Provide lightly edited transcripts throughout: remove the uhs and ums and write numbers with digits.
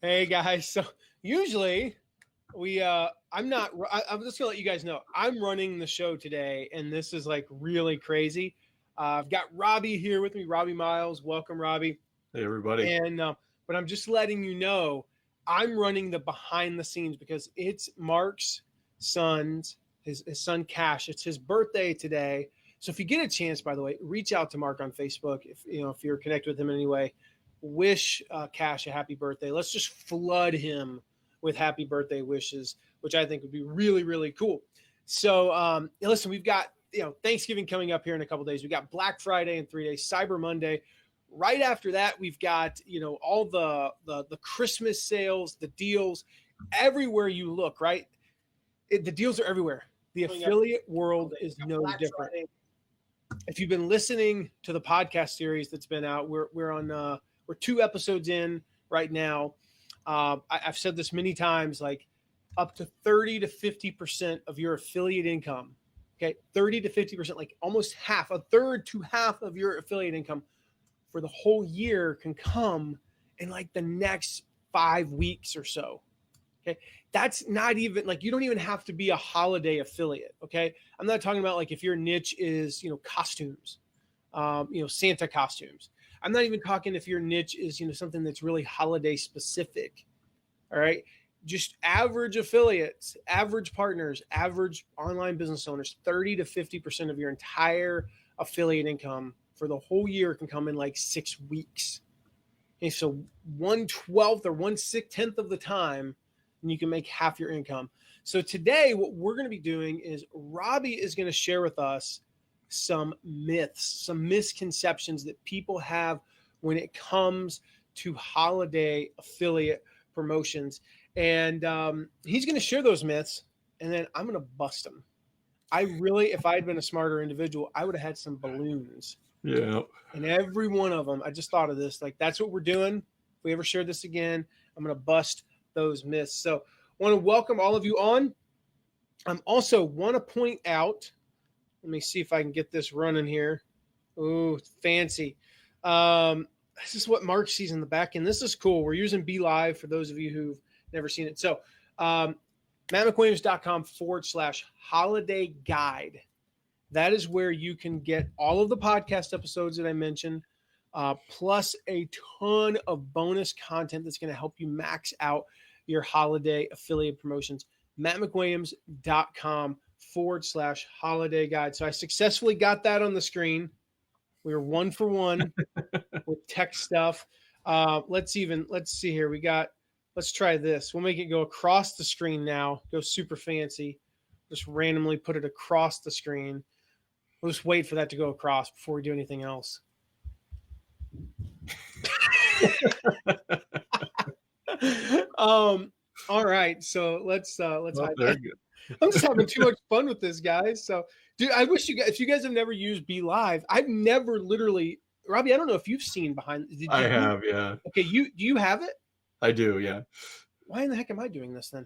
Hey guys, so usually I'm just gonna let you guys know I'm running the show today, and this is like really crazy. I've got Robbie here with me, Robbie Miles. Welcome, Robbie. Hey, everybody. And but I'm just letting you know I'm running the behind the scenes because it's Mark's son's his son Cash. It's his birthday today. So if you get a chance, by the way, reach out to Mark on Facebook if you're connected with him in any way. Wish Cash a happy birthday. Let's just flood him with happy birthday wishes, which I think would be really, really cool. So listen, we've got Thanksgiving coming up here in a couple days. We got Black Friday in 3 days, Cyber Monday. Right after that, we've got all the Christmas sales, the deals, everywhere you look. Right, the deals are everywhere. The affiliate world is no different. If you've been listening to the podcast series that's been out, we're 2 episodes in right now. I've said this many times, like up to 30 to 50% of your affiliate income. Okay, 30 to 50%, like almost half, a third to half of your affiliate income for the whole year can come in like the next 5 weeks or so. Okay. That's not even like, you don't even have to be a holiday affiliate. Okay. I'm not talking about like if your niche is, costumes, Santa costumes. I'm not even talking if your niche is, something that's really holiday specific. All right. Just average affiliates, average partners, average online business owners, 30 to 50% of your entire affiliate income for the whole year can come in like 6 weeks. Okay, so 1/12 or 1/10 of the time, and you can make half your income. So today, what we're going to be doing is Robbie is going to share with us some myths, some misconceptions that people have when it comes to holiday affiliate promotions. And he's going to share those myths, and then I'm going to bust them. If I had been a smarter individual, I would have had some balloons. Yeah. And every one of them, I just thought of this. Like, that's what we're doing. If we ever share this again, I'm going to bust those myths. So I want to welcome all of you on. I also want to point out, let me see if I can get this running here. Ooh, fancy. This is what Mark sees in the back end. This is cool. We're using Be Live for those of you who've never seen it. So mattmcwilliams.com/holiday guide. That is where you can get all of the podcast episodes that I mentioned, plus a ton of bonus content that's going to help you max out your holiday affiliate promotions. mattmcwilliams.com/holiday guide. So I successfully got that on the screen. We were 1 for 1 with tech stuff. Let's see here. Let's try this. We'll make it go across the screen now. Go super fancy. Just randomly put it across the screen. We'll just wait for that to go across before we do anything else. All right. So let's hide. I'm just having too much fun with this, guys. So, dude, I wish if you guys have never used Be Live, I've never literally, Robbie, I don't know if you've seen behind. I have, yeah. Okay. Do you have it? I do, yeah. Why in the heck am I doing this then?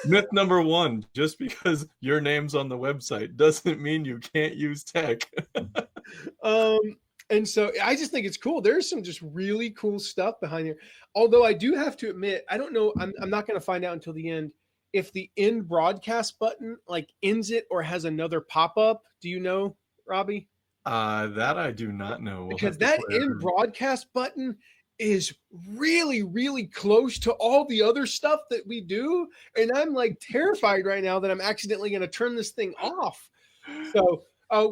Myth number 1, just because your name's on the website doesn't mean you can't use tech. And so I just think it's cool. There's some just really cool stuff behind here. Although I do have to admit, I don't know. I'm not going to find out until the end if the end broadcast button like ends it or has another pop-up. Do you know, Robbie? That I do not know. Because that end broadcast button is really, really close to all the other stuff that we do. And I'm like terrified right now that I'm accidentally going to turn this thing off. So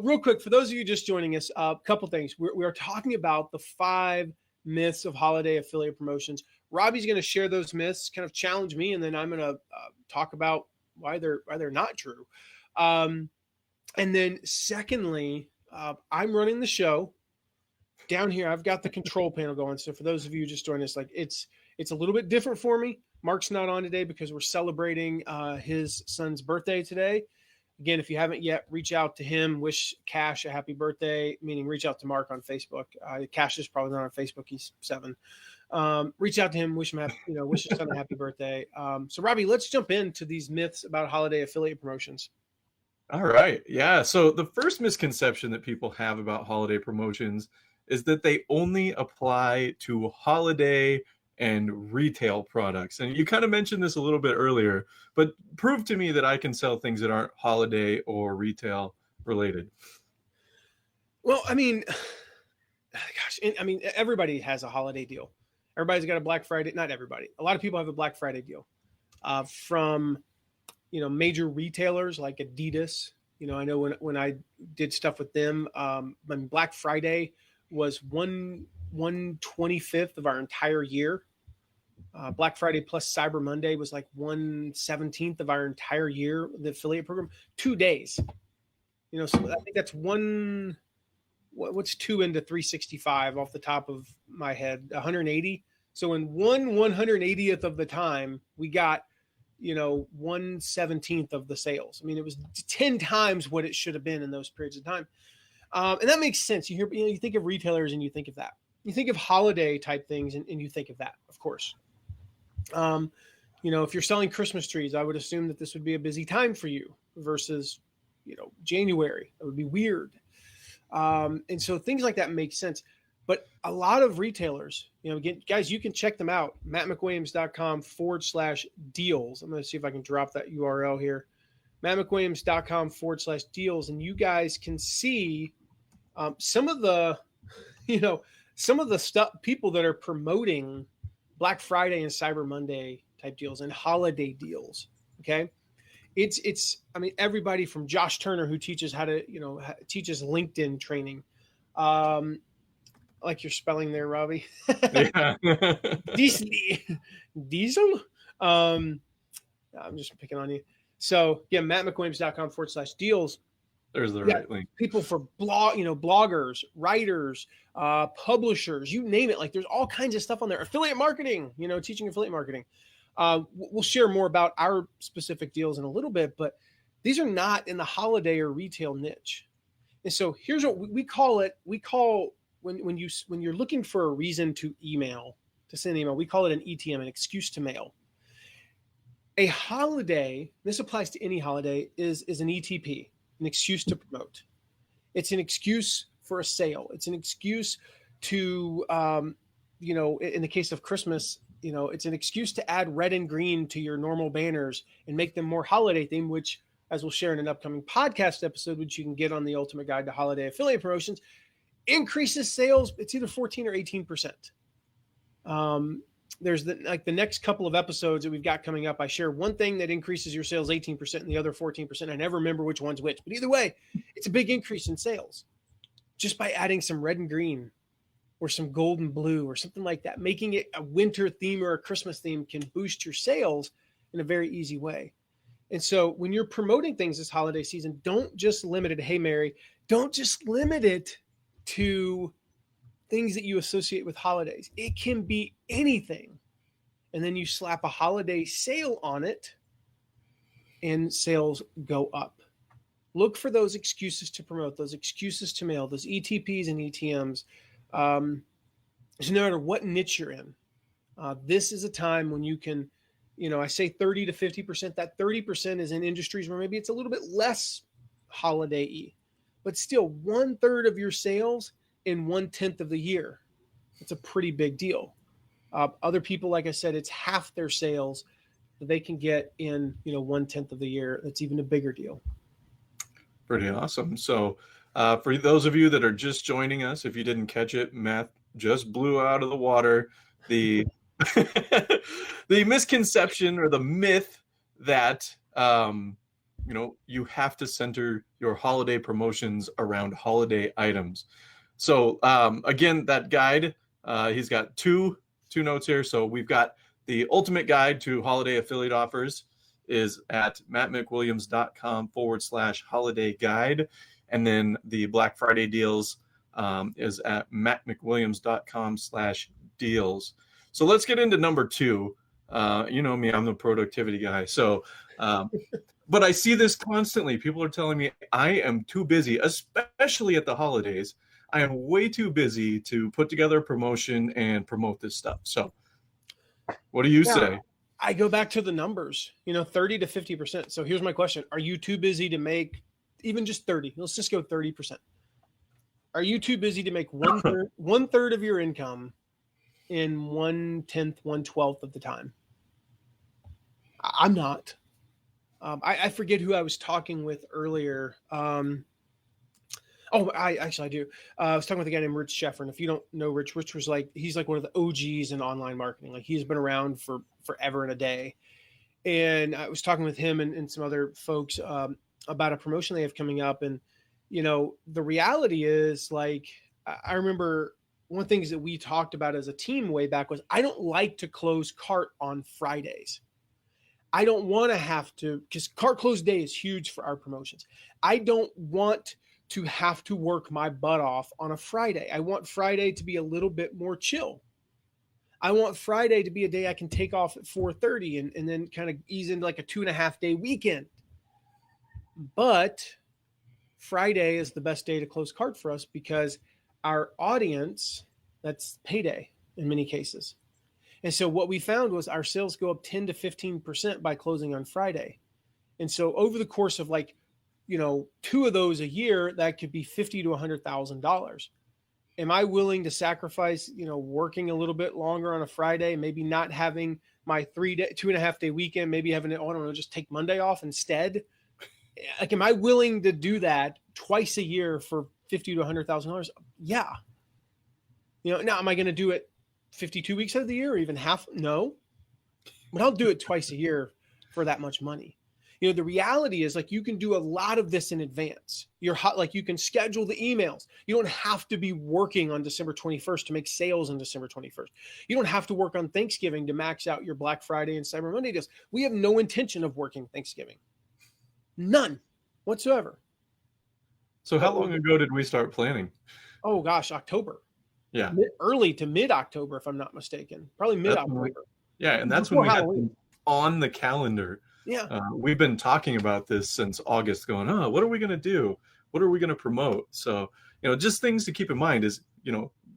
real quick, for those of you just joining us, a couple things. We are talking about the 5 myths of holiday affiliate promotions. Robbie's going to share those myths, kind of challenge me, and then I'm going to talk about why they're not true. And then secondly, I'm running the show. Down here, I've got the control panel going. So for those of you just joining us, like it's a little bit different for me. Mark's not on today because we're celebrating his son's birthday today. Again, if you haven't yet, reach out to him, wish Cash a happy birthday, meaning reach out to Mark on Facebook. Cash is probably not on Facebook. He's 7. Reach out to him, wish his son a happy birthday. So Robbie, let's jump into these myths about holiday affiliate promotions. All right. Yeah. So the first misconception that people have about holiday promotions is that they only apply to holiday and retail products. And you kind of mentioned this a little bit earlier, but prove to me that I can sell things that aren't holiday or retail related. Well, I mean, everybody has a holiday deal. Everybody's got a Black Friday. Not everybody. A lot of people have a Black Friday deal from, major retailers like Adidas. I know when I did stuff with them, Black Friday was 1/25th of our entire year. Black Friday plus Cyber Monday was like 1/17th of our entire year, the affiliate program, 2 days. So I think that's what's 2 into 365 off the top of my head, 180. So in 1/180th of the time, we got, 1/17th of the sales. I mean, it was 10 times what it should have been in those periods of time. And that makes sense. You think of retailers and you think of that. You think of holiday type things and you think of that, of course. If you're selling Christmas trees, I would assume that this would be a busy time for you versus, January. It would be weird. And so things like that make sense. But a lot of retailers, again, guys, you can check them out. mattmcwilliams.com/deals. I'm going to see if I can drop that URL here. mattmcwilliams.com/deals. And you guys can see some of the stuff, people that are promoting Black Friday and Cyber Monday type deals and holiday deals. Okay. It's everybody from Josh Turner, who teaches teaches LinkedIn training. Like you're spelling there, Robbie. Diesel. I'm just picking on you. So yeah, mattmcwilliams.com/deals. There's the right link. People for bloggers, writers, publishers, you name it. Like there's all kinds of stuff on there. Affiliate marketing, teaching affiliate marketing. We'll share more about our specific deals in a little bit, but these are not in the holiday or retail niche. And so here's what we call it. We call when you're looking for a reason to send an email, we call it an ETM, an excuse to mail. A holiday, this applies to any holiday, is an ETP, an excuse to promote. It's an excuse for a sale. It's an excuse to, in the case of Christmas, it's an excuse to add red and green to your normal banners and make them more holiday themed, which, as we'll share in an upcoming podcast episode, which you can get on the Ultimate Guide to Holiday Affiliate Promotions, increases sales. It's either 14 or 18%. There's the next couple of episodes that we've got coming up. I share one thing that increases your sales 18% and the other 14%. I never remember which one's which, but either way, it's a big increase in sales just by adding some red and green or some gold and blue or something like that. Making it a winter theme or a Christmas theme can boost your sales in a very easy way. And so when you're promoting things this holiday season, don't just limit it. Hey, Mary, don't just limit it to things that you associate with holidays. It can be anything. And then you slap a holiday sale on it and sales go up. Look for those excuses to promote, those excuses to mail, those ETPs and ETMs. So no matter what niche you're in, this is a time when you can, I say 30 to 50%. That 30% is in industries where maybe it's a little bit less holiday-y, but still 1/3 of your sales in 1/10 of the year. It's a pretty big deal. Other people, like I said, it's half their sales that they can get in, 1/10 of the year. That's even a bigger deal. Pretty awesome. So for those of you that are just joining us, if you didn't catch it, Matt just blew out of the water the the misconception or the myth that you have to center your holiday promotions around holiday items. So again, that guide, he's got two notes here. So we've got the Ultimate Guide to Holiday Affiliate Offers is at mattmcwilliams.com/holiday guide. And then the Black Friday deals is at mattmcwilliams.com/deals. So let's get into number 2. You know me, I'm the productivity guy. So, but I see this constantly. People are telling me I am too busy, especially at the holidays. I am way too busy to put together a promotion and promote this stuff. So what do you say? I go back to the numbers, 30 to 50%. So here's my question. Are you too busy to make even just 30? Let's just go 30%. Are you too busy to make one third of your income in 1/10, 1/12 of the time. I'm not. I forget who I was talking with earlier. I do. I was talking with a guy named Rich Sheffer. And if you don't know Rich, Rich was he's like one of the OGs in online marketing. Like he's been around for forever and a day. And I was talking with him and some other folks about a promotion they have coming up. And, the reality is I remember one of the things that we talked about as a team way back was I don't like to close cart on Fridays. I don't want to have to, because cart close day is huge for our promotions. I don't want to have to work my butt off on a Friday. I want Friday to be a little bit more chill. I want Friday to be a day I can take off at 4:30 and then kind of ease into like a 2.5 day weekend. But Friday is the best day to close cart for us because our audience, that's payday in many cases. And so what we found was our sales go up 10 to 15% by closing on Friday. And so over the course of 2 of those a year, that could be $50,000 to $100,000. Am I willing to sacrifice, working a little bit longer on a Friday, maybe not having my 2.5 day weekend, maybe having it, just take Monday off instead? Am I willing to do that twice a year for $50,000 to $100,000? Yeah. Now am I going to do it 52 weeks out of the year or even half? No, but I'll do it twice a year for that much money. The reality is you can do a lot of this in advance. You can schedule the emails. You don't have to be working on December 21st to make sales on December 21st. You don't have to work on Thanksgiving to max out your Black Friday and Cyber Monday deals. We have no intention of working Thanksgiving. None whatsoever. So how long ago did we start planning? Oh gosh, October. Yeah. Early to mid-October, if I'm not mistaken. Probably mid-October. Yeah, and that's when we had on the calendar. Yeah. We've been talking about this since August going, what are we going to do? What are we going to promote? So, just things to keep in mind is,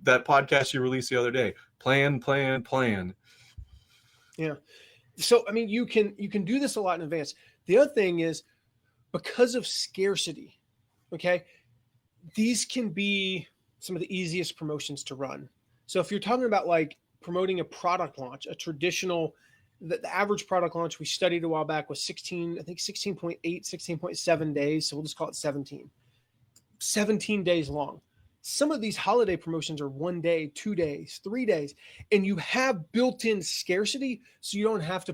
that podcast you released the other day, plan. Yeah. So, you can do this a lot in advance. The other thing is because of scarcity, okay, these can be some of the easiest promotions to run. So if you're talking about promoting a product launch, a traditional, the average product launch we studied a while back was 16.8, 16.7 days. So we'll just call it 17 days long. Some of these holiday promotions are 1 day, 2 days, 3 days, and you have built-in scarcity. So you don't have to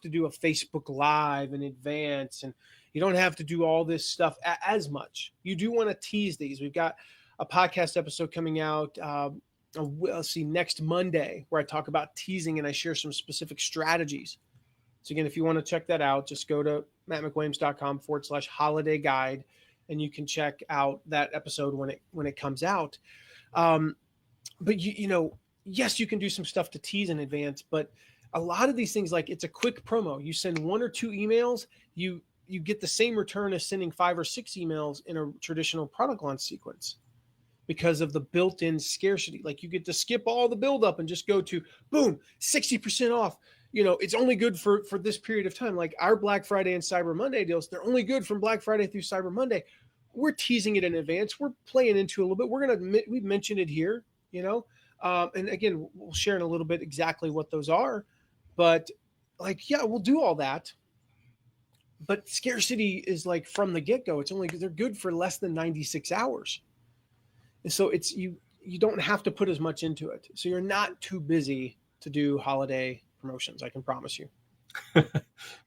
do a Facebook Live in advance, and you don't have to do all this stuff as much. You do want to tease these. We've got a podcast episode coming out, next Monday, where I talk about teasing and I share some specific strategies. So again, if you want to check that out, just go to mattmcwilliams.com/holiday guide, and you can check out that episode when it comes out. But yes, you can do some stuff to tease in advance, but a lot of these things, it's a quick promo. You send 1 or 2 emails, you get the same return as sending 5 or 6 emails in a traditional product launch sequence, because of the built-in scarcity. You get to skip all the buildup and just go to boom, 60% off. It's only good for this period of time. Our Black Friday and Cyber Monday deals, they're only good from Black Friday through Cyber Monday. We're teasing it in advance. We're playing into a little bit. We've mentioned it here, and again, we'll share in a little bit exactly what those are. But we'll do all that. But scarcity is from the get-go. They're good for less than 96 hours. And so you don't have to put as much into it. So you're not too busy to do holiday promotions, I can promise you.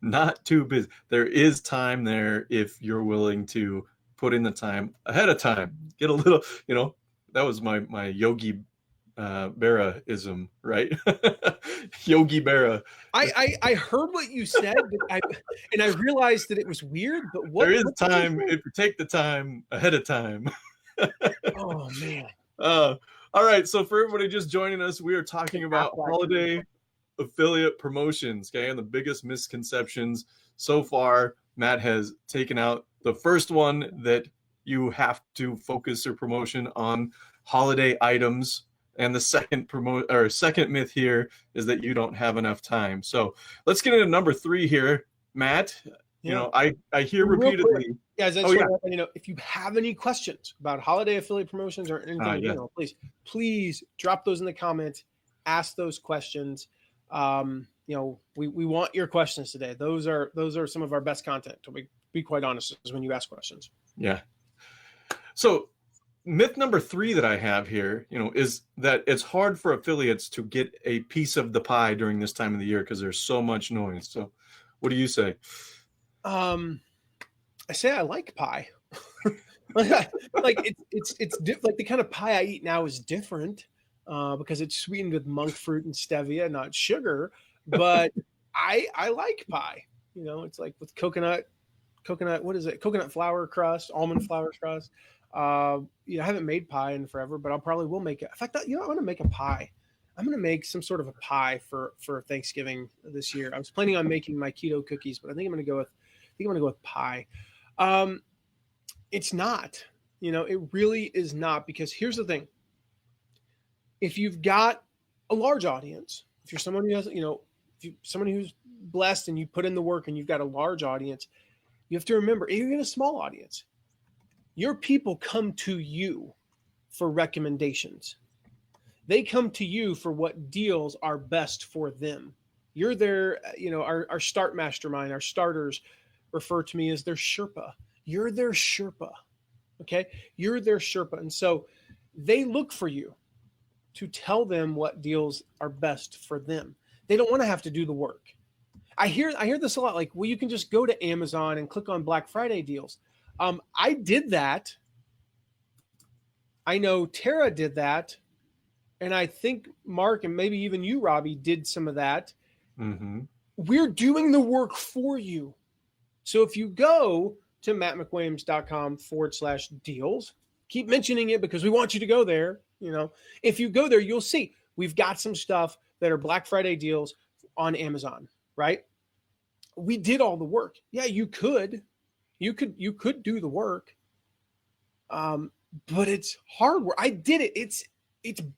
Not too busy. There is time there if you're willing to put in the time ahead of time. Get a little, that was my Yogi Berra-ism, right? Yogi Berra. I heard what you said, and I realized that it was weird, but there is time if you take the time ahead of time. Oh man. All right. So for everybody just joining us, we are talking about holiday affiliate promotions. Okay. And the biggest misconceptions so far, Matt has taken out the first one, that you have to focus your promotion on holiday items. And the second myth here is that you don't have enough time. So let's get into number 3 here, Matt. Yeah. I hear repeatedly. Guys, if you have any questions about holiday affiliate promotions or anything, please drop those in the comments. ask those questions. We want your questions today. Those are some of our best content, to be quite honest, is when you ask questions. Yeah. So myth number 3 that I have here, is that it's hard for affiliates to get a piece of the pie during this time of the year because there's so much noise. So what do you say? I say I like pie. Like it's like the kind of pie I eat now is different because it's sweetened with monk fruit and stevia, not sugar. But I like pie. It's like with coconut. What is it? Coconut flour crust, almond flour crust. I haven't made pie in forever, but I probably will make it. In fact, I want to make a pie. I'm going to make some sort of a pie for Thanksgiving this year. I was planning on making my keto cookies, but I think I'm going to go with pie. It's not, it really is not, because here's the thing. If you've got a large audience, if you're someone who has, if you're someone who's blessed and you put in the work and you've got a large audience, you have to remember, if you're in a small audience, your people come to you for recommendations. They come to you for what deals are best for them. You're their, our start mastermind, our starters refer to me as their Sherpa. You're their Sherpa. Okay. You're their Sherpa. And so they look for you to tell them what deals are best for them. They don't want to have to do the work. I hear this a lot. Like, well, you can just go to Amazon and click on Black Friday deals. I did that. I know Tara did that. And I think Mark and maybe even you, Robbie, did some of that. Mm-hmm. We're doing the work for you. So if you go to mattmcwilliams.com/deals, keep mentioning it because we want you to go there. If you go there, you'll see we've got some stuff that are Black Friday deals on Amazon, right? We did all the work. Yeah, you could do the work. But it's hard work. I did it. It's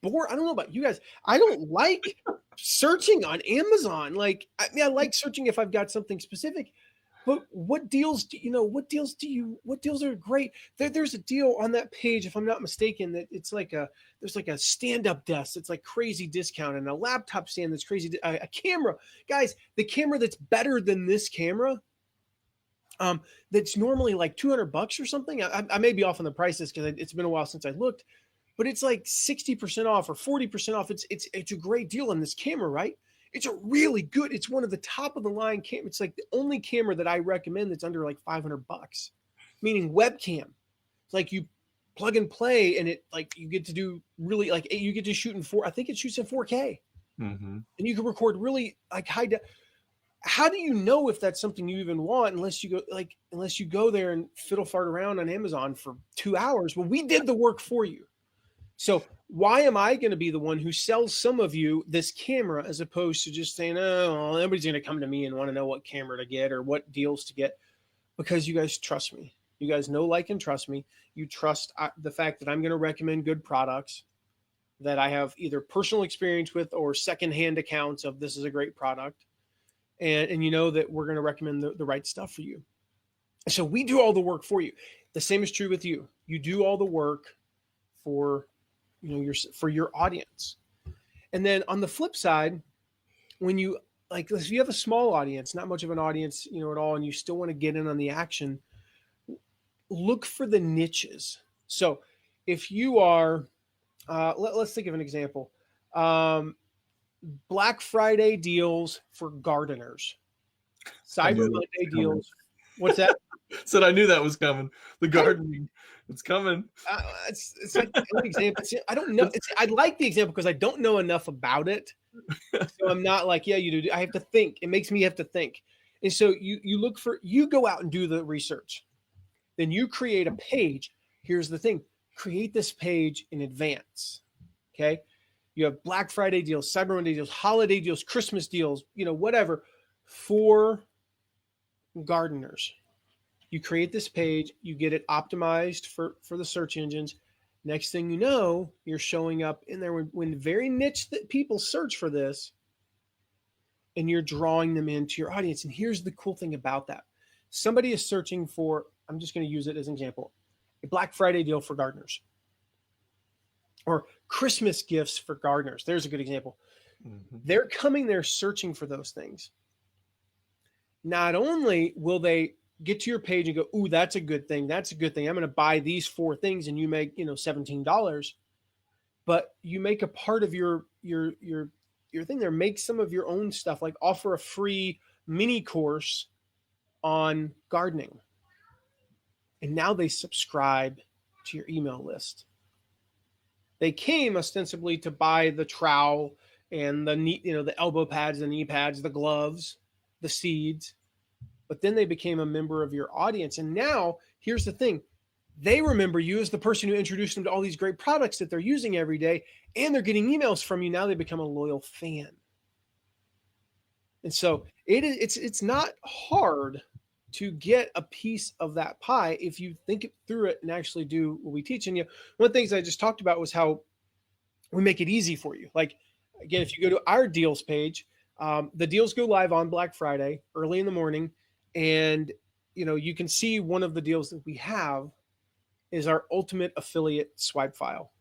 boring. I don't know about you guys. I don't like searching on Amazon. Like, I like searching if I've got something specific. But what deals are great? There's a deal on that page, if I'm not mistaken, that it's like there's like a stand-up desk. It's like crazy discount, and a laptop stand that's crazy. A camera, guys, the camera that's better than this camera, that's normally like $200 or something. I may be off on the prices because it's been a while since I looked, but it's like 60% off or 40% off. It's a great deal on this camera, right? It's it's one of the top of the line camera. It's like the only camera that I recommend that's under like $500, meaning webcam. It's like you plug and play, and it like you get to do really like you get to shoot in I think it shoots in 4K, mm-hmm. and you can record really like high. How do you know if that's something you even want unless you go there and fiddle fart around on Amazon for 2 hours? Well, we did the work for you. So why am I going to be the one who sells some of you this camera as opposed to just saying, oh, well, everybody's going to come to me and want to know what camera to get or what deals to get? Because you guys trust me. You guys know, like, and trust me. You trust the fact that I'm going to recommend good products that I have either personal experience with or secondhand accounts of this is a great product. And you know that we're going to recommend the right stuff for you. So we do all the work for you. The same is true with you. You do all the work for your audience. And then on the flip side, when you if you have a small audience, not much of an audience, at all, and you still want to get in on the action, look for the niches. So if you are, let's think of an example. Black Friday deals for gardeners. Cyber Monday deals. What's that? Said I knew that was coming. The gardening. It's coming. It's like an example. I don't know. I like the example because I don't know enough about it. So I'm not like, yeah, you do. I have to think. It makes me have to think. And so you go out and do the research. Then you create a page. Here's the thing. Create this page in advance. Okay. You have Black Friday deals, Cyber Monday deals, holiday deals, Christmas deals, whatever, for gardeners. You create this page, you get it optimized for the search engines. Next thing you know, you're showing up in there when very niche that people search for this, and you're drawing them into your audience. And here's the cool thing about that. Somebody is searching for, I'm just going to use it as an example, a Black Friday deal for gardeners. or Christmas gifts for gardeners. There's a good example. Mm-hmm. They're coming there searching for those things. Not only will they get to your page and go, ooh, that's a good thing. That's a good thing. I'm going to buy these 4 things, and you make, $17, but you make a part of your thing there. Make some of your own stuff, like offer a free mini course on gardening. And now they subscribe to your email list. They came ostensibly to buy the trowel and the elbow pads, the knee pads, the gloves, the seeds, but then they became a member of your audience. And now here's the thing. They remember you as the person who introduced them to all these great products that they're using every day, and they're getting emails from you. Now they become a loyal fan. And so it's not hard to get a piece of that pie if you think through it and actually do what we teach. And one of the things I just talked about was how we make it easy for you. Like, again, if you go to our deals page, the deals go live on Black Friday early in the morning. And, you can see one of the deals that we have is our ultimate affiliate swipe file.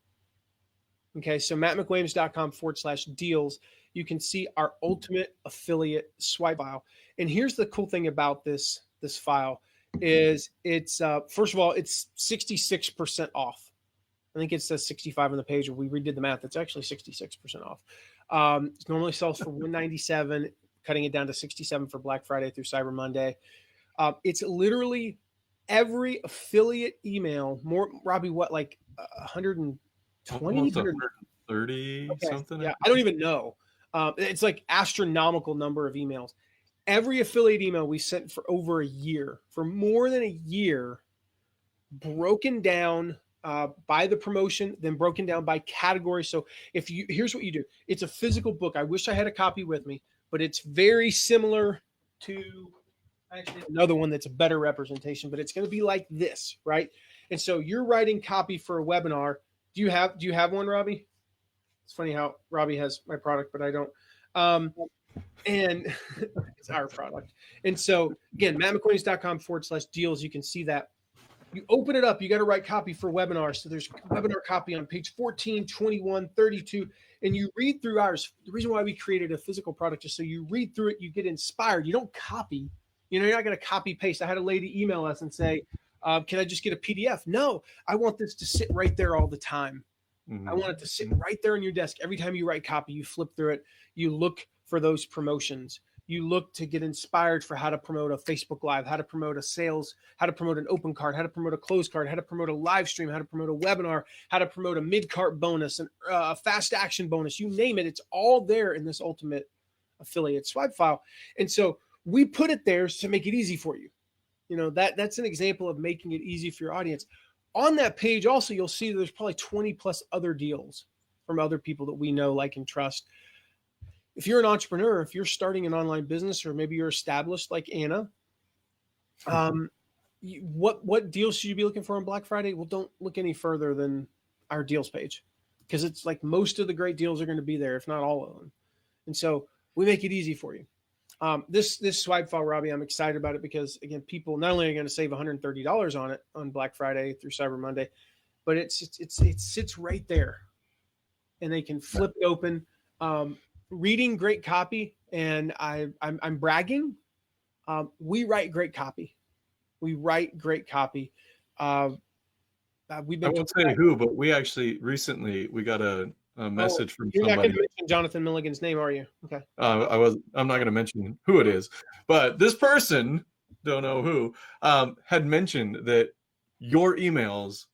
Okay. So mattmcwilliams.com/deals, you can see our ultimate affiliate swipe file. And here's the cool thing about this file is it's, first of all, it's 66% off. I think it says 65 on the page. When we redid the math, it's actually 66% off. It normally sells for $197, cutting it down to 67 for Black Friday through Cyber Monday. It's literally every affiliate email. More, Robbie, what, like 120, 130 something? Yeah, I don't even know. It's like astronomical number of emails. Every affiliate email we sent for over a year, for more than a year, broken down by the promotion, then broken down by category. So here's what you do. It's a physical book. I wish I had a copy with me, but it's very similar to actually another one that's a better representation, but it's going to be like this, right? And so you're writing copy for a webinar. Do you have one, Robbie? It's funny how Robbie has my product, but I don't. And it's our product. And so again, mattmcwilliams.com/deals, you can see that. You open it up, you got to write copy for webinar. So there's webinar copy on page 14, 21, 32, and you read through ours. The reason why we created a physical product is so you read through it, you get inspired. You don't copy. You're not going to copy paste. I had a lady email us and say, can I just get a PDF? No, I want this to sit right there all the time. Mm-hmm. I want it to sit right there on your desk. Every time you write copy, you flip through it, you look for those promotions. You look to get inspired for how to promote a Facebook Live, how to promote a sales, how to promote an open card, how to promote a closed card, how to promote a live stream, how to promote a webinar, how to promote a mid-cart bonus, and a fast action bonus. You name it. It's all there in this ultimate affiliate swipe file. And so we put it there to make it easy for you. That's an example of making it easy for your audience. On that page also, you'll see there's probably 20 plus other deals from other people that we know, like, and trust. If you're an entrepreneur, if you're starting an online business, or maybe you're established like Anna, what deals should you be looking for on Black Friday? Well, don't look any further than our deals page, because it's like most of the great deals are going to be there, if not all of them. And so we make it easy for you. This swipe file, Robbie, I'm excited about it because, again, people not only are going to save $130 on it on Black Friday through Cyber Monday, but it sits right there, and they can flip it open. Reading great copy, and I'm bragging. We write great copy. We've been. I won't say who, but we actually recently got a message from somebody. You're not going to mention Jonathan Milligan's name, are you? Okay. I'm not going to mention who it is, but this person, don't know who, had mentioned that your emails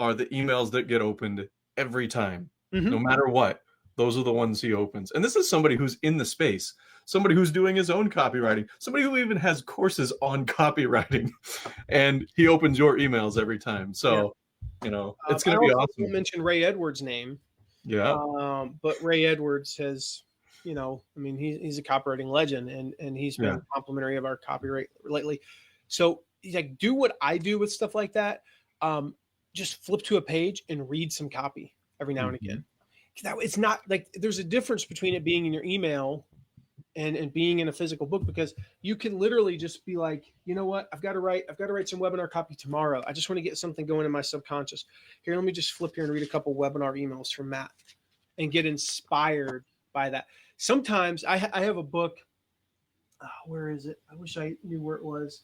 are the emails that get opened every time, no matter what. Those are the ones he opens. And this is somebody who's in the space, somebody who's doing his own copywriting, somebody who even has courses on copywriting, and he opens your emails every time. So, it's going to be awesome. I mentioned Ray Edwards' name. Yeah. But Ray Edwards has, he's a copywriting legend, and he's been complimentary of our copyright lately. So he's like, do what I do with stuff like that. Just flip to a page and read some copy every now and again. It's not like there's a difference between it being in your email and being in a physical book, because you can literally just be like, you know what, I've got to write some webinar copy tomorrow. I just want to get something going in my subconscious. Here, let me just flip here and read a couple webinar emails from Matt and get inspired by that. Sometimes I have a book. Where is it? I wish I knew where it was.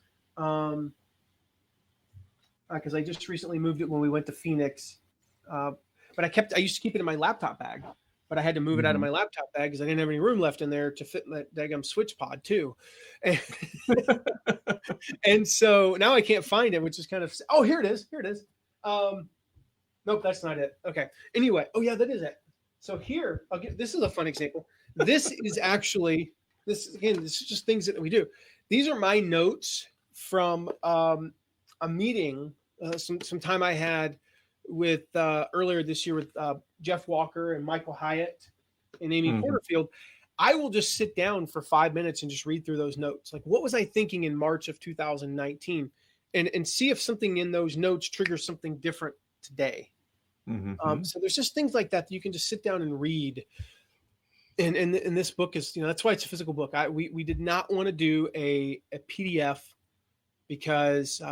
Because I just recently moved it when we went to Phoenix. But I used to keep it in my laptop bag, but I had to move it out of my laptop bag because I didn't have any room left in there to fit that daggum switch pod too. And so now I can't find it, which is kind of, oh, here it is. Nope, that's not it. Okay. Anyway, oh yeah, that is it. So here, this is a fun example. This is just things that we do. These are my notes from a meeting, some time I had with earlier this year with Jeff Walker and Michael Hyatt and Amy Porterfield. I will just sit down for 5 minutes and just read through those notes. Like, what was I thinking in March of 2019, and see if something in those notes triggers something different today. So there's just things like that you can just sit down and read. And this book is, that's why it's a physical book. We did not want to do a PDF because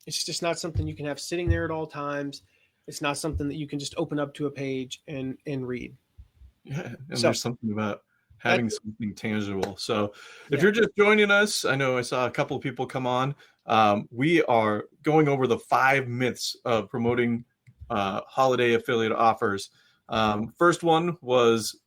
it's just not something you can have sitting there at all times. It's not something that you can just open up to a page and read. Yeah, and there's something about having something tangible. So if you're just joining us, I know I saw a couple of people come on. We are going over the 5 myths of promoting holiday affiliate offers. First one was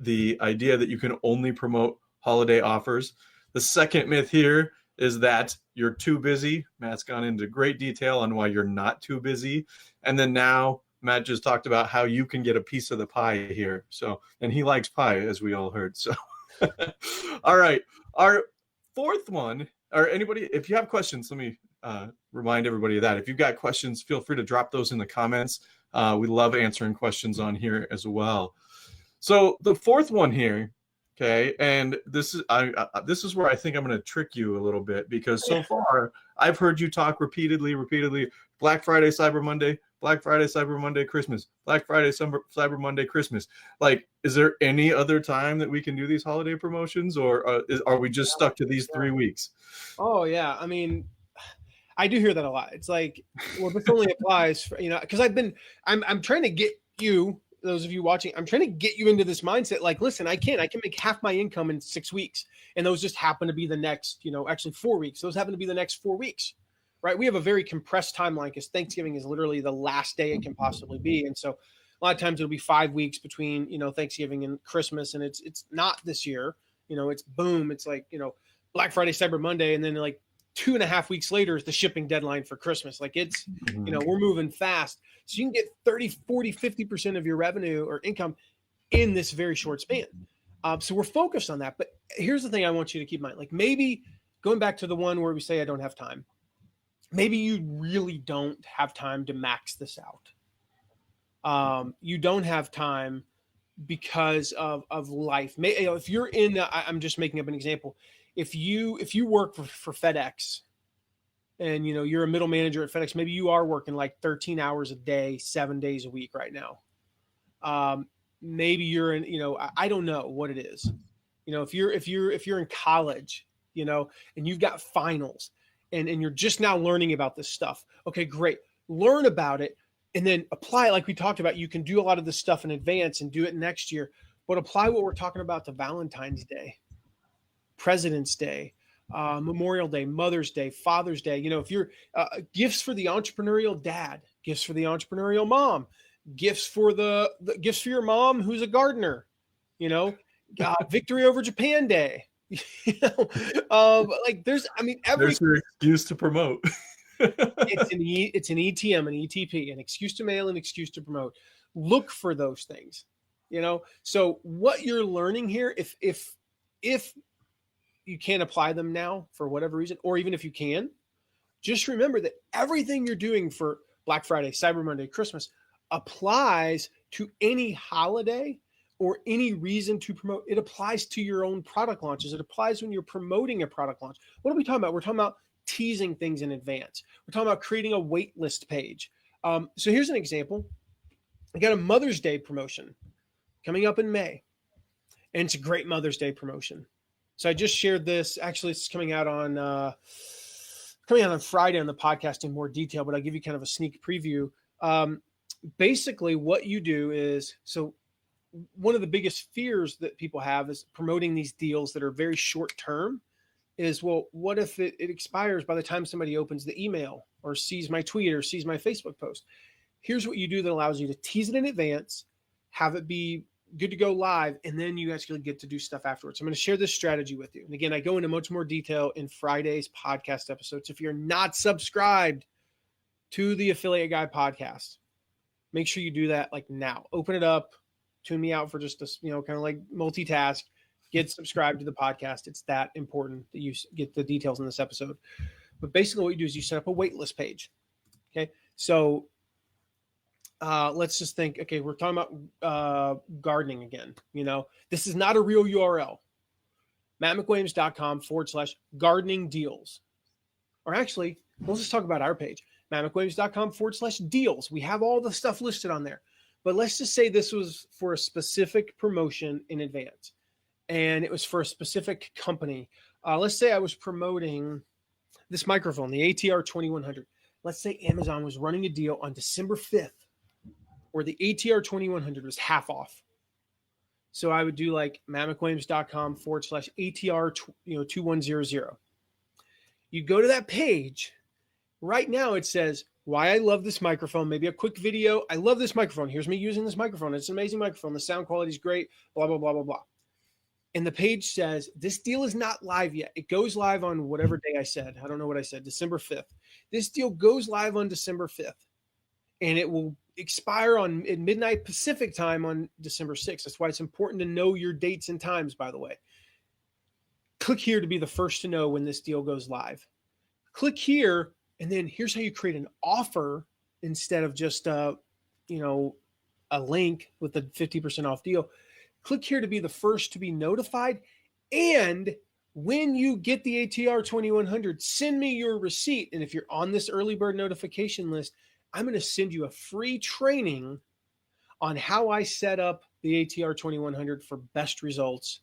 the idea that you can only promote holiday offers. The second myth here is that you're too busy. Matt's gone into great detail on why you're not too busy. And then now Matt just talked about how you can get a piece of the pie here. So, and he likes pie, as we all heard. So, all right. Our fourth one, or anybody, if you have questions, let me remind everybody of that. If you've got questions, feel free to drop those in the comments. We love answering questions on here as well. So the fourth one here, okay, and this is where I think I'm going to trick you a little bit, because so far I've heard you talk repeatedly, Black Friday, Cyber Monday, Black Friday, Cyber Monday, Christmas, Black Friday, Cyber Monday, Christmas. Like, is there any other time that we can do these holiday promotions, or are we just stuck to these 3 weeks? Oh yeah, I mean, I do hear that a lot. It's like, well, this only applies for, because I'm trying to get you, those of you watching, I'm trying to get you into this mindset. Like, listen, I can make half my income in 6 weeks. And those just happen to be the next, actually 4 weeks. Those happen to be the next 4 weeks, right? We have a very compressed timeline because Thanksgiving is literally the last day it can possibly be. And so a lot of times it'll be 5 weeks between, Thanksgiving and Christmas. And it's not this year, it's boom. It's like, Black Friday, Cyber Monday. And then like 2.5 weeks later is the shipping deadline for Christmas. Like, it's, we're moving fast. So you can get 30, 40, 50% of your revenue or income in this very short span. So we're focused on that. But here's the thing I want you to keep in mind. Like, maybe going back to the one where we say, I don't have time. Maybe you really don't have time to max this out. You don't have time because of life. If you're in, I'm just making up an example. If you work for FedEx and, you're a middle manager at FedEx, maybe you are working like 13 hours a day, 7 days a week right now. Maybe you're in, I don't know what it is. If you're in college, and you've got finals and you're just now learning about this stuff. Okay, great. Learn about it and then apply it. Like we talked about, you can do a lot of this stuff in advance and do it next year, but apply what we're talking about to Valentine's Day, President's Day, Memorial Day, Mother's Day, Father's Day. If you're gifts for the entrepreneurial dad, gifts for the entrepreneurial mom, gifts for the gifts for your mom who's a gardener, Victory over Japan Day. Like there's your excuse to promote. it's an ETM, an ETP, an excuse to mail, an excuse to promote. Look for those things, So what you're learning here, if you can't apply them now for whatever reason, or even if you can, just remember that everything you're doing for Black Friday, Cyber Monday, Christmas applies to any holiday or any reason to promote. It applies to your own product launches. It applies when you're promoting a product launch. What are we talking about? We're talking about teasing things in advance. We're talking about creating a wait list page. So here's an example. I got a Mother's Day promotion coming up in May. and it's a great Mother's Day promotion. So I just shared this. Actually, it's coming out on Friday on the podcast in more detail, but I'll give you kind of a sneak preview. Basically, what you do is, so one of the biggest fears that people have is promoting these deals that are very short term is, well, what if it expires by the time somebody opens the email or sees my tweet or sees my Facebook post? Here's what you do that allows you to tease it in advance, have it be good to go live, and then you actually get to do stuff afterwards. I'm going to share this strategy with you. And again, I go into much more detail in Friday's podcast episodes. If you're not subscribed to the Affiliate Guy podcast, make sure you do that like now. Open it up, tune me out for just a, kind of like multitask, get subscribed to the podcast. It's that important that you get the details in this episode. But basically what you do is you set up a waitlist page. Okay. So let's just think, okay, we're talking about gardening again. This is not a real URL. mattmcwilliams.com/gardening deals. Or actually, let's just talk about our page. mattmcwilliams.com/deals. We have all the stuff listed on there. But let's just say this was for a specific promotion in advance. And it was for a specific company. Let's say I was promoting this microphone, the ATR 2100. Let's say Amazon was running a deal on December 5th where the ATR 2100 was half off. So I would do like mattmcwilliams.com/ATR 2100. You go to that page. Right now it says why I love this microphone, maybe a quick video. I love this microphone. Here's me using this microphone. It's an amazing microphone. The sound quality is great, blah, blah, blah, blah, blah. And the page says, this deal is not live yet. It goes live on whatever day I said. I don't know what I said, December 5th. This deal goes live on December 5th. And it will expire at midnight Pacific time on December 6th. That's why it's important to know your dates and times, by the way. Click here to be the first to know when this deal goes live. Click here, and then here's how you create an offer instead of just a link with a 50% off deal. Click here to be the first to be notified. And when you get the ATR 2100, send me your receipt. And if you're on this early bird notification list, I'm going to send you a free training on how I set up the ATR 2100 for best results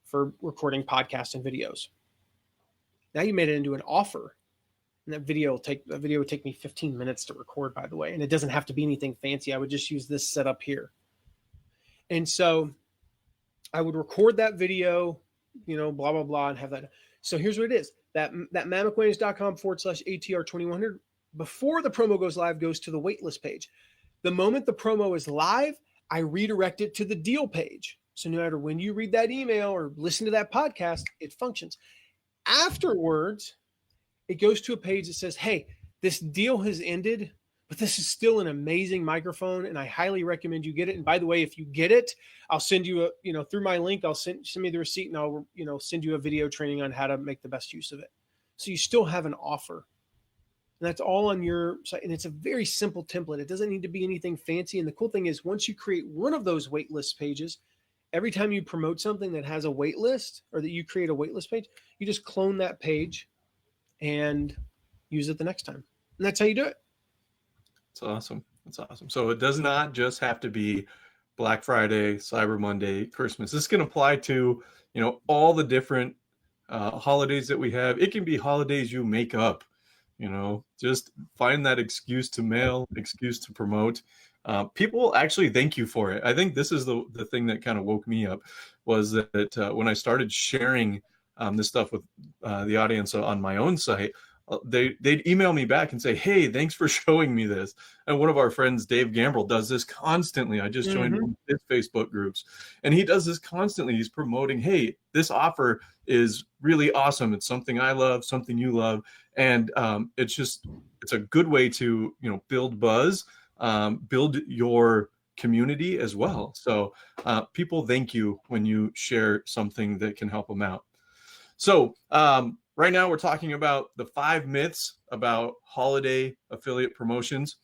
for recording podcasts and videos. Now you made it into an offer. And that video would take me 15 minutes to record, by the way. And it doesn't have to be anything fancy. I would just use this setup here. And so I would record that video, blah, blah, blah, and have that. So here's what it is. That mattmcwilliams.com/ATR 2100, before the promo goes live, goes to the waitlist page. The moment the promo is live, I redirect it to the deal page. So no matter when you read that email or listen to that podcast, it functions. Afterwards, it goes to a page that says, hey, this deal has ended, but this is still an amazing microphone, and I highly recommend you get it. And by the way, if you get it, I'll send you through my link, I'll send me the receipt, and I'll, send you a video training on how to make the best use of it. So you still have an offer. And that's all on your site. And it's a very simple template. It doesn't need to be anything fancy. And the cool thing is, once you create one of those waitlist pages, every time you promote something that has a waitlist or that you create a waitlist page, you just clone that page and use it the next time. And that's how you do it. That's awesome. That's awesome. So it does not just have to be Black Friday, Cyber Monday, Christmas. This can apply to, all the different holidays that we have. It can be holidays you make up. Just find that excuse to mail, excuse to promote. People actually thank you for it. I think this is the thing that kind of woke me up, was that when I started sharing this stuff with the audience on my own site, they'd email me back and say, hey, thanks for showing me this. And one of our friends, Dave Gambrell, does this constantly. I just joined one of his Facebook groups, and he does this constantly. He's promoting, hey, this offer is really awesome. It's something I love, something you love. And it's a good way to, build buzz, build your community as well. So people thank you when you share something that can help them out. So right now we're talking about the 5 myths about holiday affiliate promotions.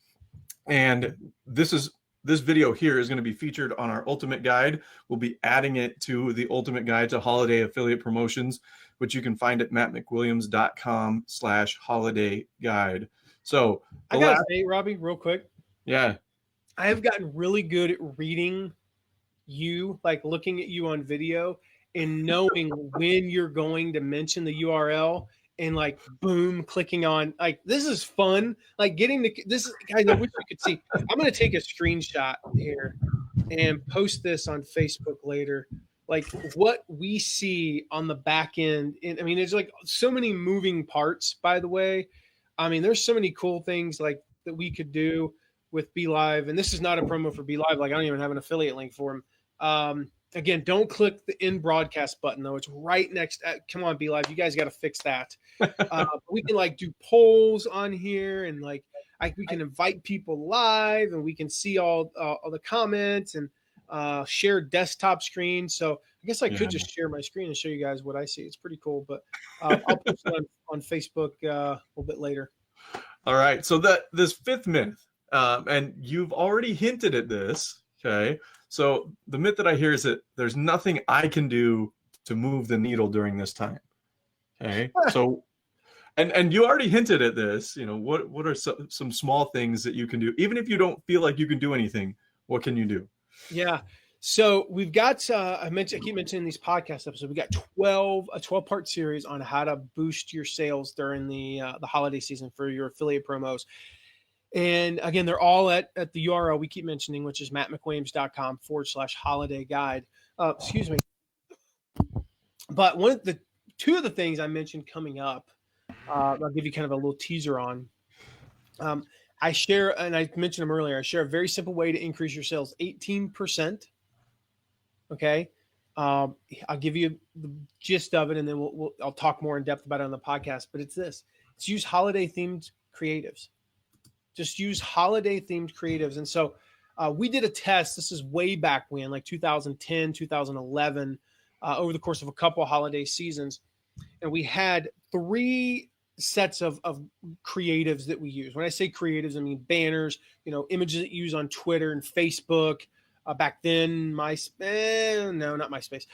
And this video here is going to be featured on our Ultimate Guide. We'll be adding it to the Ultimate Guide to Holiday Affiliate Promotions, which you can find at mattmcwilliams.com/holiday guide. So I gotta say, Robbie, real quick. Yeah. I have gotten really good at reading you, like looking at you on video and knowing when you're going to mention the URL and like boom, clicking on, like, this is fun. Like getting the, this is, guys, I wish you could see. I'm going to take a screenshot here and post this on Facebook later. Like what we see on the back end. And I mean, there's like so many moving parts, by the way. I mean, there's so many cool things like that we could do with Be Live. And this is not a promo for Be Live. Like I don't even have an affiliate link for them. Again, don't click the in broadcast button though. It's right next. Come on, Be Live. You guys got to fix that. We can like do polls on here, and like we can invite people live, and we can see all the comments and share desktop screen. So I guess I could just share my screen and show you guys what I see. It's pretty cool, but I'll post it on Facebook a little bit later. All right. So this fifth myth, and you've already hinted at this. Okay. So the myth that I hear is that there's nothing I can do to move the needle during this time. Okay. So, and you already hinted at this, what are some small things that you can do? Even if you don't feel like you can do anything, what can you do? Yeah. So we've got, I keep mentioning these podcast episodes. We got a 12-part series on how to boost your sales during the holiday season for your affiliate promos. And again, they're all at the URL we keep mentioning, which is mattmcwilliams.com/holiday guide. Excuse me. But two of the things I mentioned coming up, I'll give you kind of a little teaser on. I share, and I mentioned them earlier, I share a very simple way to increase your sales 18%. Okay. I'll give you the gist of it, and then I'll talk more in depth about it on the podcast, but it's this. It's use holiday themed creatives. Just use holiday themed creatives. And so we did a test. This is way back when, like 2010, 2011, over the course of a couple of holiday seasons. And we had 3 sets of creatives that we use. When I say creatives, I mean banners, images that you use on Twitter and Facebook. Back then, no, not MySpace.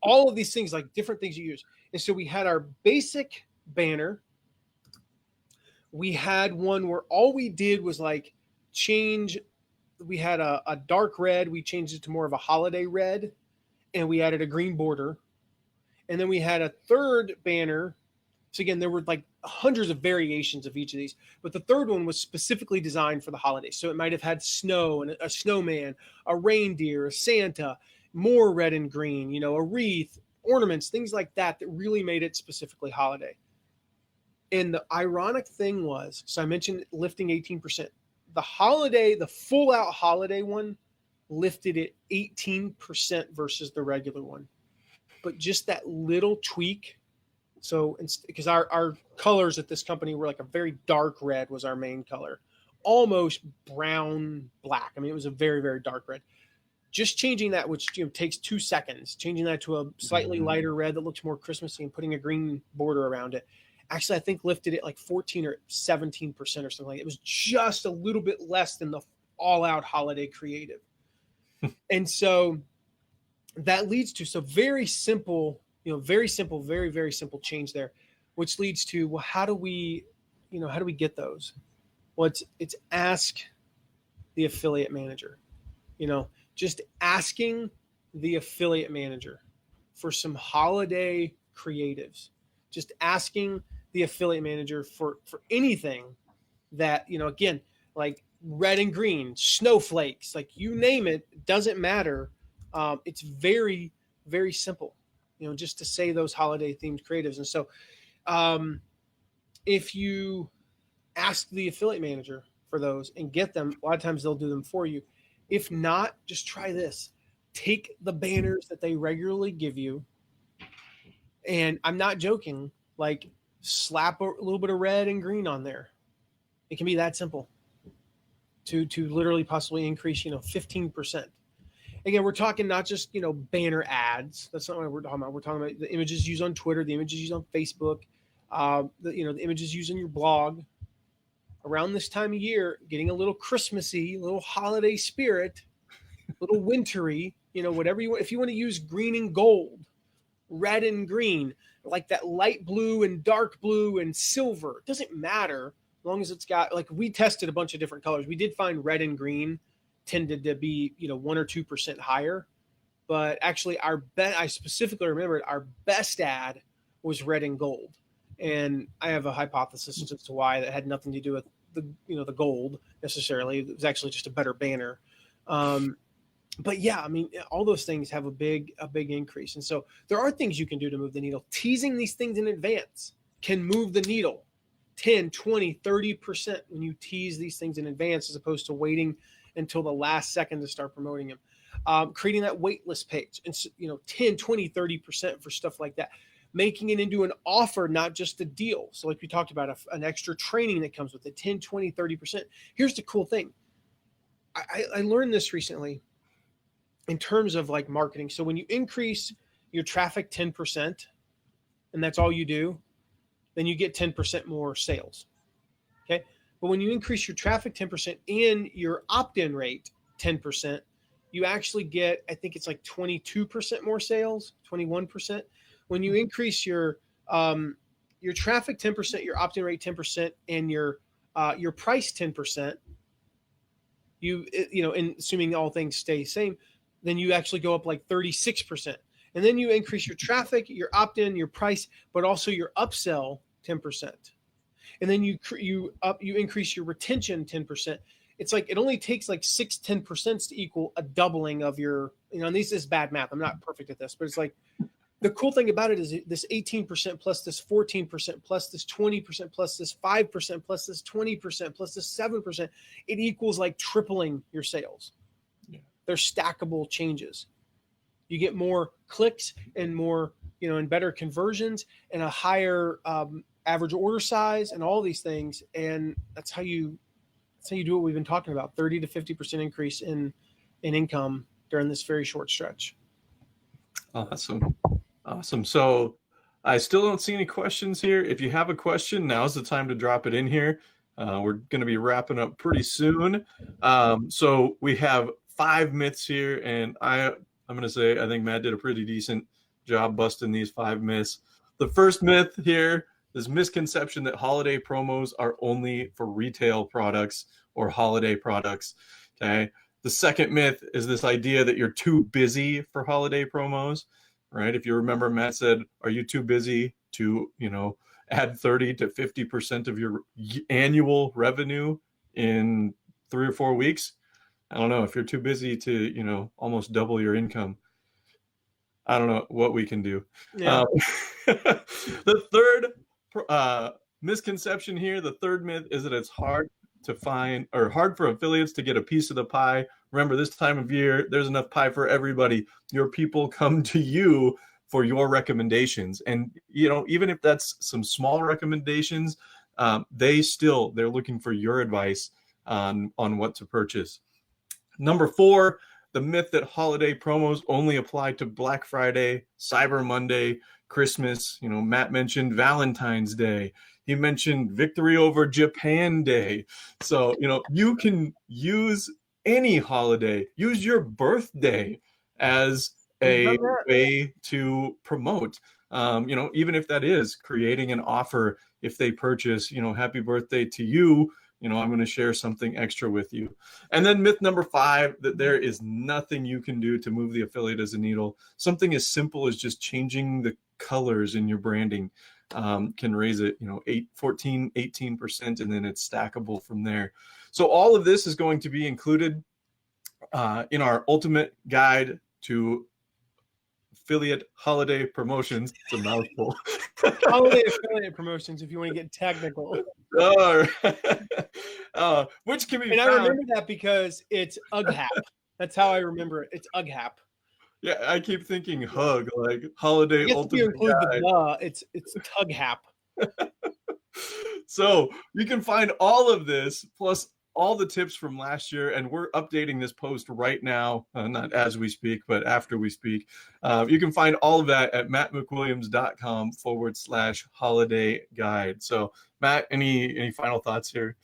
All of these things, like different things you use. And so we had our basic banner. We had one where all we did was like change. We had a dark red. We changed it to more of a holiday red, and we added a green border. And then we had a third banner. So again, there were like hundreds of variations of each of these, but the third one was specifically designed for the holidays. So it might have had snow and a snowman, a reindeer, a Santa, more red and green, a wreath, ornaments, things like that really made it specifically holiday. And the ironic thing was, so I mentioned lifting 18%. The full out holiday one lifted it 18% versus the regular one. But just that little tweak. So, because our colors at this company were like a very dark red was our main color, almost brown black. I mean, it was a very, very dark red. Just changing that, which takes 2 seconds, changing that to a slightly lighter red that looks more Christmassy and putting a green border around it. Actually, I think lifted it like 14 or 17% or something like that. It was just a little bit less than the all-out holiday creative. And so that leads to very simple, very simple, very, very simple change there, which leads to, well, how do we get those? Well, it's ask the affiliate manager, just asking the affiliate manager for some holiday creatives, just asking the affiliate manager for anything that, again, like red and green, snowflakes, like you name it, doesn't matter. It's very, very simple, just to say those holiday themed creatives. And so if you ask the affiliate manager for those and get them, a lot of times they'll do them for you. If not, just try this. Take the banners that they regularly give you, and I'm not joking, like slap a little bit of red and green on there. It can be that simple to literally possibly increase, 15%. Again, we're talking not just, banner ads. That's not what we're talking about. We're talking about the images used on Twitter, the images used on Facebook, the images used in your blog. Around this time of year, getting a little Christmassy, a little holiday spirit, a little wintry, whatever you want. If you want to use green and gold, red and green, like that light blue and dark blue and silver, it doesn't matter as long as it's got, like, we tested a bunch of different colors. We did find red and green tended to be 1 or 2% higher. But actually, I specifically remembered our best ad was red and gold, and I have a hypothesis as to why. That had nothing to do with the gold necessarily. It was actually just a better banner. But yeah, I mean, all those things have a big increase, and so there are things you can do to move the needle. Teasing these things in advance can move the needle 10, 20, 30% when you tease these things in advance, as opposed to waiting until the last second to start promoting them. Creating that wait list page, and 10, 20, 30% for stuff like that. Making it into an offer, not just a deal. So like we talked about, an extra training that comes with it, 10, 20, 30%. Here's the cool thing. I learned this recently in terms of like marketing. So when you increase your traffic 10%, and that's all you do, then you get 10% more sales. Okay. But when you increase your traffic 10% and your opt-in rate 10%, you actually get, I think it's like 22% more sales, 21%. When you increase your traffic 10%, your opt-in rate 10%, and your price 10%, and assuming all things stay the same, then you actually go up like 36%. And then you increase your traffic, your opt-in, your price, but also your upsell 10%. And then you increase your retention 10%. It's like it only takes like 10% to equal a doubling of your, and this is bad math. I'm not perfect at this, but it's like the cool thing about it is this 18% plus this 14% plus this 20% plus this 5% plus this 20% plus this 7%, it equals like tripling your sales. Yeah. They're stackable changes. You get more clicks and more, and better conversions and a higher average order size and all these things. And that's how you do what we've been talking about, 30 to 50% increase in income during this very short stretch. Awesome. So I still don't see any questions here. If you have a question, now's the time to drop it in here. We're going to be wrapping up pretty soon. So we have 5 myths here, and I'm going to say I think Matt did a pretty decent job busting these 5 myths. The first myth here is misconception that holiday promos are only for retail products or holiday products. Okay. The second myth is this idea that you're too busy for holiday promos, right? If you remember, Matt said, are you too busy to, add 30 to 50% of your annual revenue in 3 or 4 weeks? I don't know. If you're too busy to, almost double your income, I don't know what we can do. Yeah. The third misconception here, the third myth, is that it's hard for affiliates to get a piece of the pie. Remember, this time of year, there's enough pie for everybody. Your people come to you for your recommendations. And, even if that's some small recommendations, they're looking for your advice on what to purchase. Number 4, the myth that holiday promos only apply to Black Friday, Cyber Monday, Christmas. Matt mentioned Valentine's Day. He mentioned Victory over Japan Day. So, you can use any holiday, use your birthday as a way to promote, even if that is creating an offer. If they purchase, happy birthday to you, I'm going to share something extra with you. And then myth number 5, that there is nothing you can do to move the affiliate as a needle. Something as simple as just changing the colors in your branding can raise it, 14, 18%, and then it's stackable from there. So all of this is going to be included in our ultimate guide to affiliate holiday promotions. It's a mouthful. Holiday affiliate promotions, if you want to get technical. Which can be found. I remember that because it's UGHAP. That's how I remember it. It's UGHAP. Yeah, I keep thinking hug, like holiday ultimate you include guide. It's TUGHAP. So you can find all of this plus all the tips from last year, and we're updating this post right now, not as we speak, but after we speak. You can find all of that at mattmcwilliams.com/holiday guide. So Matt, any final thoughts here?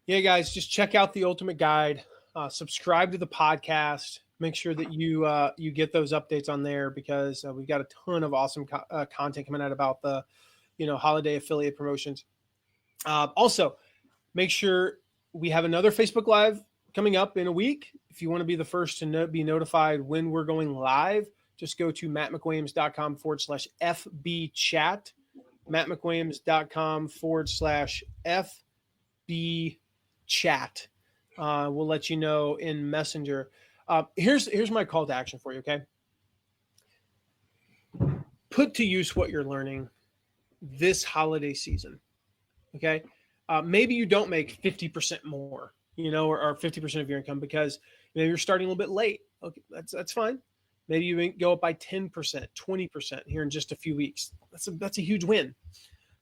Yeah, guys, just check out the Ultimate Guide, subscribe to the podcast, make sure that you get those updates on there, because we've got a ton of awesome content coming out about the, holiday affiliate promotions. Also, make sure we have another Facebook Live coming up in a week. If you want to be the first to be notified when we're going live, just go to mattmcwilliams.com/FB chat, mattmcwilliams.com/FB chat. We'll let you know in Messenger. Here's my call to action for you. Okay. Put to use what you're learning this holiday season. Okay. Maybe you don't make 50% more, or 50% of your income because maybe you're starting a little bit late. Okay. That's fine. Maybe you go up by 10%, 20% here in just a few weeks. That's a huge win.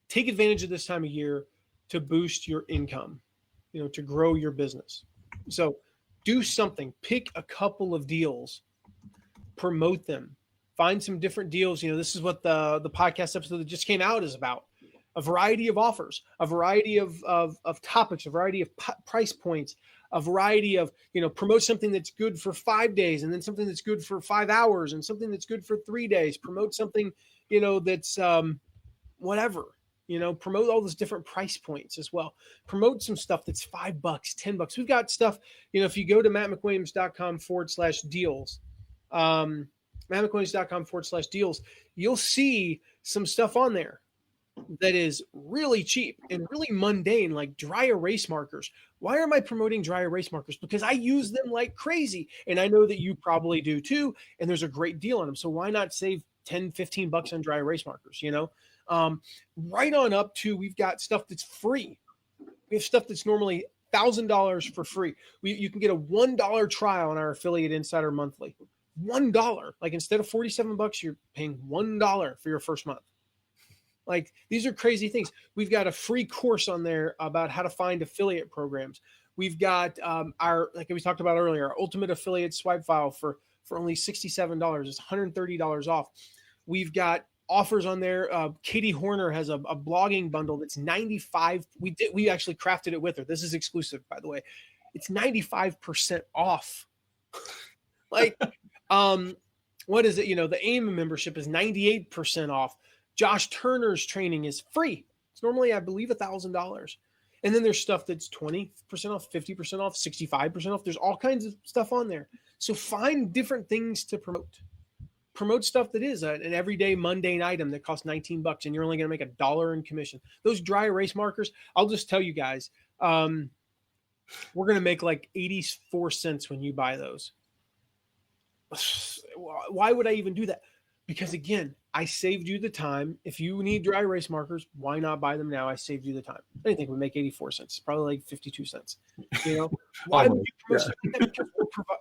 Take advantage of this time of year to boost your income, to grow your business. So do something, pick a couple of deals, promote them, find some different deals. This is what the podcast episode that just came out is about. A variety of offers, a variety of topics, a variety of price points, a variety of, promote something that's good for 5 days and then something that's good for 5 hours and something that's good for 3 days. Promote something, that's whatever, promote all those different price points as well. Promote some stuff that's $5, $10. We've got stuff, if you go to mattmcwilliams.com/deals, mattmcwilliams.com/deals, you'll see some stuff on there that is really cheap and really mundane, like dry erase markers. Why am I promoting dry erase markers? Because I use them like crazy. And I know that you probably do too. And there's a great deal on them. So why not save $10, $15 on dry erase markers, right on up to, we've got stuff that's free. We have stuff that's normally $1,000 for free. You can get a $1 trial on our Affiliate Insider Monthly. $1. Like instead of $47, you're paying $1 for your first month. Like these are crazy things. We've got a free course on there about how to find affiliate programs. We've got like we talked about earlier, our ultimate affiliate swipe file for only $67. It's $130 off. We've got offers on there. Katie Horner has a blogging bundle that's $95. We actually crafted it with her. This is exclusive, by the way. It's 95% off. Like, what is it? The AIM membership is 98% off. Josh Turner's training is free. It's normally, I believe, $1,000. And then there's stuff that's 20% off, 50% off, 65% off. There's all kinds of stuff on there. So find different things to promote. Promote stuff that is an everyday mundane item that costs $19 and you're only going to make $1 in commission. Those dry erase markers, I'll just tell you guys, we're going to make like 84 cents when you buy those. Why would I even do that? Because again, I saved you the time. If you need dry erase markers, why not buy them now? I saved you the time. I didn't think we'd make 84 cents. Probably like 52 cents. Why would you promote stuff like that? Because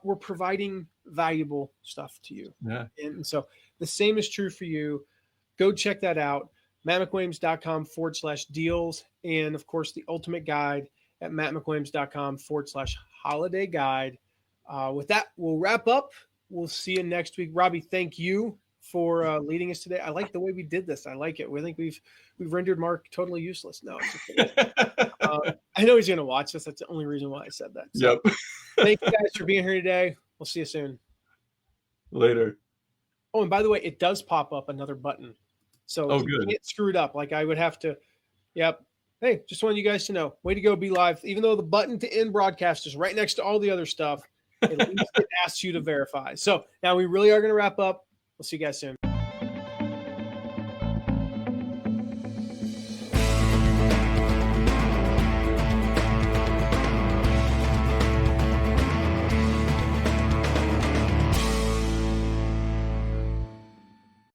we're providing valuable stuff to you. Yeah. And so the same is true for you. Go check that out. mattmcwilliams.com/deals. And of course, the ultimate guide at mattmcwilliams.com/holiday guide. With that, we'll wrap up. We'll see you next week. Robbie, thank you for leading us today. I like the way we did this. I like it. We think we've rendered Mark totally useless. No, I know he's going to watch this. That's the only reason why I said that. So, yep. Thank you guys for being here today. We'll see you soon. Later. Oh, and by the way, it does pop up another button. So good. Get screwed up. Like I would have to. Yep. Hey, just wanted you guys to know. Way to go, Be Live. Even though the button to end broadcast is right next to all the other stuff, at least it asks you to verify. So now we really are going to wrap up. We'll see you guys soon.